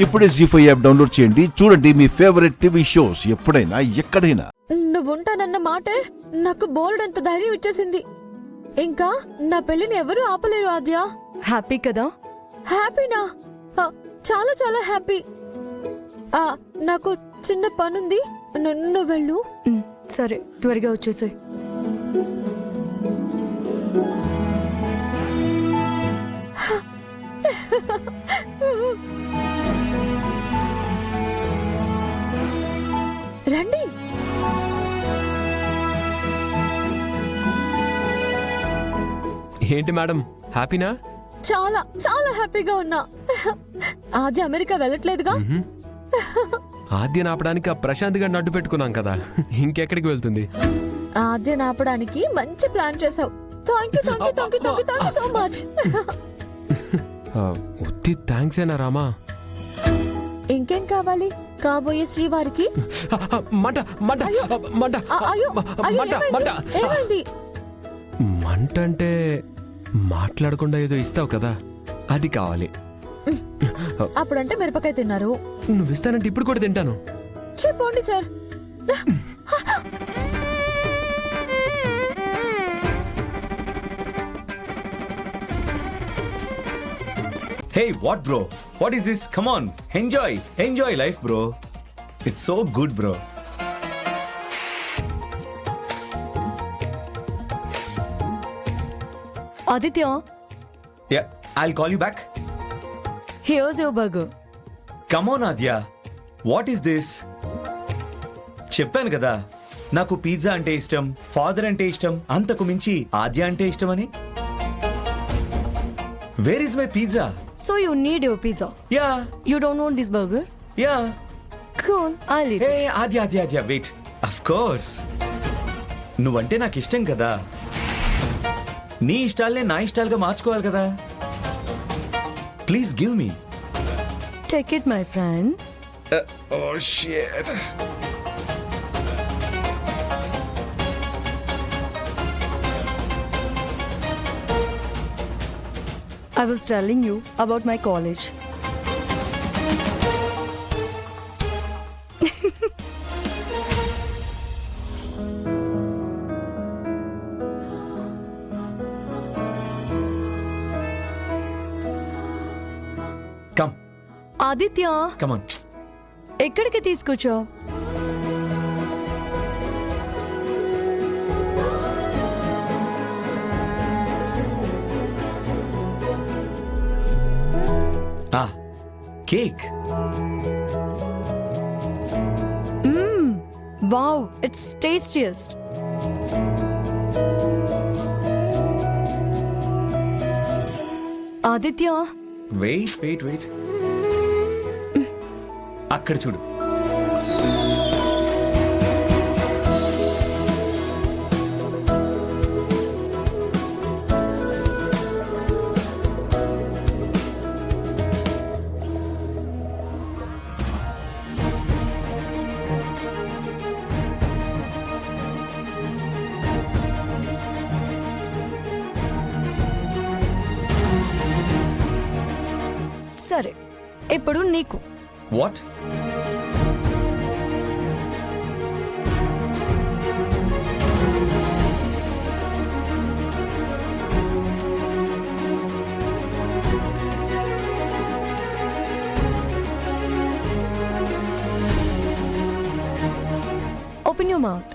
ఇప్పుడే జీ5 app download చేయండి. చూడండి మీ ఫేవరెట్ టీవీ షోస్ ఎప్పుడైనా ఎక్కడైనా. నువ్వుంటానన్న మాటే నాకు బోల్డ్ అంత ధైర్యం ఇచ్చేసింది. ఇంకా నా పెళ్లిని ఎవరూ ఆపలేరు ఆద్య. హ్యాపీ కదా? హ్యాపీనా? చాలా చాలా హ్యాపీ. నాకు చిన్న పనుంది, నువ్వు వెళ్ళు. సరే, త్వరగా వచ్చేసాయి. రండి. ఏంటి మేడం, హ్యాపీనా? చాలా చాలా హ్యాపీగా ఉన్నా. ఆద్య అమెరికా వెళ్ళట్లేదుగా? ఆద్య నాపడానికి ఆ ప్రశాంత్ గారిని అడ్డు పెట్టుకున్నాం కదా, ఇంకెక్కడికి వెళ్తుంది? ఆద్య నాపడానికి మంచి ప్లాన్ చేసావు. Thank you so much. ఉత్తి థ్యాంక్స్ ఏనా రామా? ఇంకేం కావాలి? కాబోయే శ్రీవారికి మంట మంట మంట మంట ఏమైంది? మంట అంటే మాట్లాడకుండా ఏదో ఇస్తావు కదా, అది కావాలి. అప్పుడంటే మిరపకాయ తిన్నారు. నువ్వు ఇస్తానంటే ఇప్పుడు కూడా తింటాను. చెప్పండి sir. Hey, what bro? What is this? Come on, enjoy life bro. It's so good bro. Aditya, Yeah, I'll call you back. Here's your burger. Come on Adya. What is this? చెప్పాను కదా నాకు పిజ్జా అంటే ఇష్టం, father అంటే ఇష్టం, అంతకు మించి ఆద్య అంటే ఇష్టమని. Where is my pizza? So you need your pizza. Yeah, You don't want this burger? yeah. Cool, I'll eat. Hey Aadya wait. Of course. నువ్వంటే నాకు ఇష్టం కదా, నీ ఇష్టాలనే నా ఇష్టాలుగా మార్చుకోవాలి కదా. Please give me. Take it, my friend. Oh shit. I was telling you about my college. Come, Aditya, come on. ఎక్కడికి తీసుకొచ్చావు? Ah, cake. Wow, it's tastiest. Aditya, Wait. అక్కడ చూడు. సరే, ఇప్పుడు నీకు. What? Open your mouth.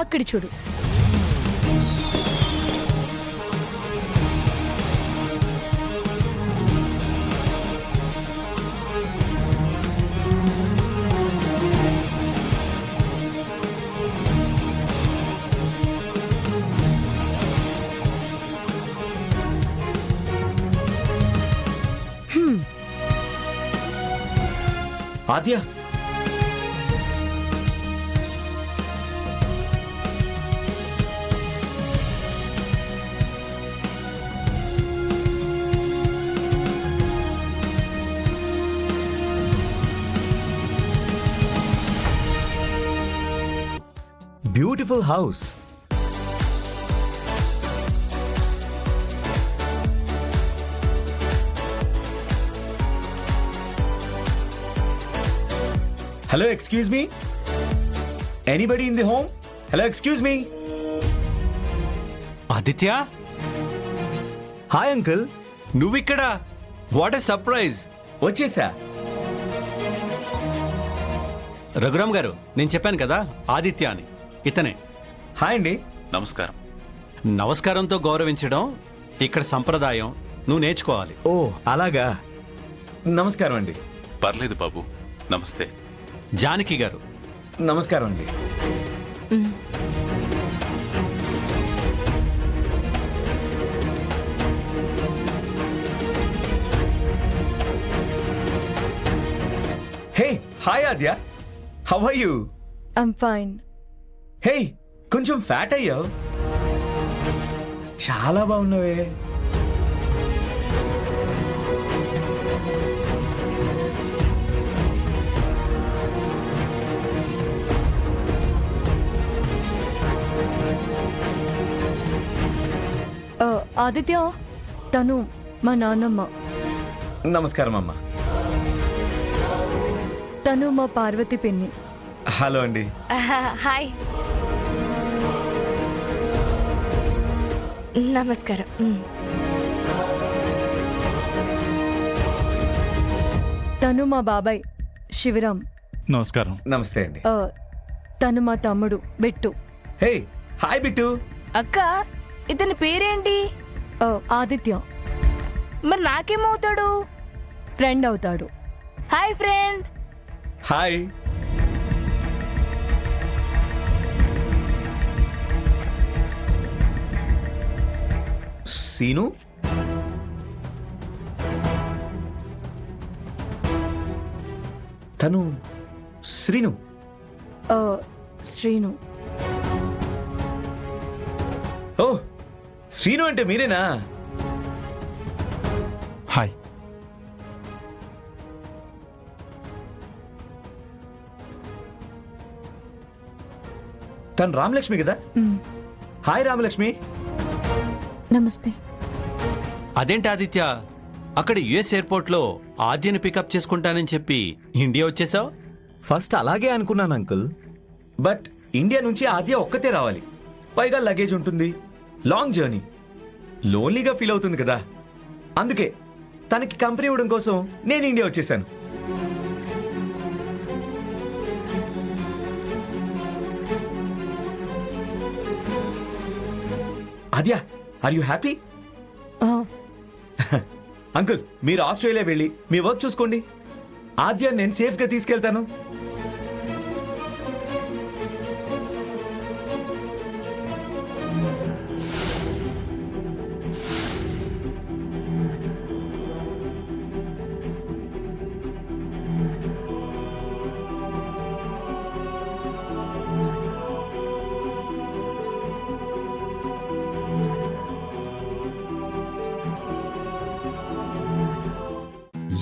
అక్కడ చూడు. Aadya, beautiful house. Hello excuse me, anybody in the home? Hello excuse me. Aditya, hi uncle. నువ్విక్కడ? What a surprise. వచ్చేసా. రఘురామ్ గారు, నేను చెప్పాను కదా ఆదిత్య అని, ఇతనే. హాయ్ అండి. నమస్కారం. నమస్కారంతో గౌరవించడం ఇక్కడ సంప్రదాయం, నువ్వు నేర్చుకోవాలి. ఓ అలాగా. నమస్కారం అండి. పర్లేదు బాబు. నమస్తే. జానకి గారు. నమస్కారం అండి. Hey hi Aadya, how are you? I'm fine. Hey కొంచెం ఫ్యాట్ అయ్యావు. చాలా బాగున్నావే. ఆదిత్య, తను మా నాన్నమ్మ. నమస్కారం అమ్మా. తను మా పార్వతి పిన్ని. హలో అండి. హాయ్, నమస్కారం. తను మా బాబాయ్ శివరాం. నమస్కారం. నమస్తే అండి. తను మా తమ్ముడు బిట్టు. Hey hi bit. అక్క, ఇతని పేరేంటి? ఆదిత్య. మరి నాకేమవుతాడు? ఫ్రెండ్ అవుతాడు. Hi friend. హాయ్. సీను. తను శ్రీను. శ్రీను. ఓ శ్రీను అంటే మీరేనా? హాయ్. తను రామలక్ష్మి కదా? హాయ్ రామలక్ష్మి. నమస్తే. అదేంటి ఆదిత్య, అక్కడ యుఎస్ ఎయిర్పోర్ట్లో ఆద్యని పికప్ చేసుకుంటానని చెప్పి ఇండియా వచ్చేసావు? ఫస్ట్ అలాగే అనుకున్నాను అంకుల్, బట్ ఇండియా నుంచి ఆద్య ఒక్కతే రావాలి, పైగా లగేజ్ ఉంటుంది, లాంగ్ జర్నీ, లోన్లీగా ఫీల్ అవుతుంది కదా. అందుకే తనకి కంపెనీ ఇవ్వడం కోసం నేను ఇండియా వచ్చేసాను. ఆద్య, ఆర్ యూ హ్యాపీ? అంకుల్, మీరు ఆస్ట్రేలియా వెళ్ళి మీ వర్క్ చూసుకోండి. ఆద్య నేను సేఫ్గా తీసుకెళ్తాను.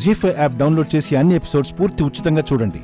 జీ5 యాప్ డౌన్లోడ్ చేసి అన్ని ఎపిసోడ్స్ పూర్తి ఉచితంగా చూడండి.